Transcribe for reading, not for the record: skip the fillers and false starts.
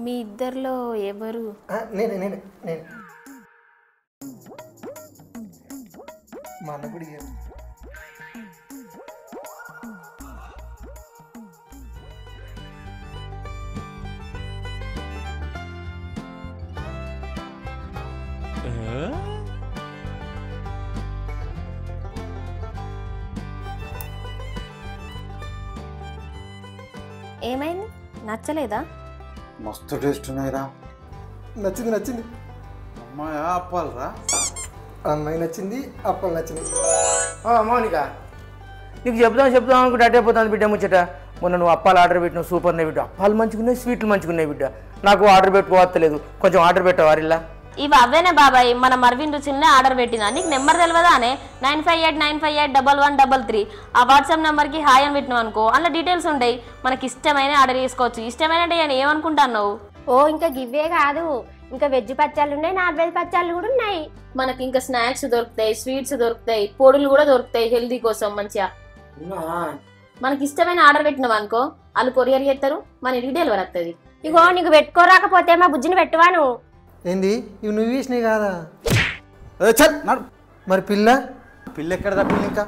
మీ ఇద్దరిలో ఎవరు? నేనే నేనే నేనే మా అన్న కూడా ఏమైంది? నచ్చలేదా? మస్తు టేస్ట్ ఉన్నాయిరా. నచ్చింది నచ్చింది. అమ్మాయి అప్పాలరా? అమ్మాయి నచ్చింది, అప్పలు నచ్చింది. మౌనిక, నీకు చెప్తాం అనుకుంటే అటే పోతుంది బిడ్డ ముచ్చట. మొన్న నువ్వు అప్పాలు ఆర్డర్ పెట్టినావు, సూపర్ ఉన్నాయి బిడ్డ. అప్పాలు మంచిగున్నాయి, స్వీట్లు మంచిగున్నాయి బిడ్డ. నాకు ఆర్డర్ పెట్టుకోవట్లేదు, కొంచెం ఆర్డర్ పెట్టవారిల్లా. ఇవి అవేనే బాబాయ్, మన మర్విన్ రుచినే ఆర్డర్ పెట్టినా. నీకు నెంబర్ తెలియదా అనే? 9589581133 ఆ వాట్సాప్ నెంబర్కి హాయ్ అని పెట్టినావు అనుకో, అందులో డీటెయిల్స్ ఉంటాయి. మనకి ఇష్టమైన ఆర్డర్ చేసుకోవచ్చు. ఇష్టమైన అంటే ఏమనుకుంటున్నావు? ఓ ఇంకా గివ్వే కాదు, ఇంకా వెజ్ పచ్చళ్ళు ఉన్నాయి, నాన్ వెజ్ పచ్చళ్ళు కూడా ఉన్నాయి. మనకి ఇంకా స్నాక్స్ దొరుకుతాయి, స్వీట్స్ దొరుకుతాయి, పొడులు కూడా దొరుకుతాయి హెల్దీ కోసం మంచిగా. మనకి ఇష్టమైన ఆర్డర్ పెట్టినావు అనుకో, వాళ్ళు కొరియర్ చేస్తారు, మన ఇంటికి డెలివరీ వస్తుంది. ఇగో నీకు పెట్టుకోరాకపోతే మా బుజ్జిని పెట్టువాను. ఏంది ఇవి నువ్వు వేసినాయి కాదా? చల్ నడు. మరి పిల్ల పిల్ల ఎక్కడదా? పిల్ల ఇంకా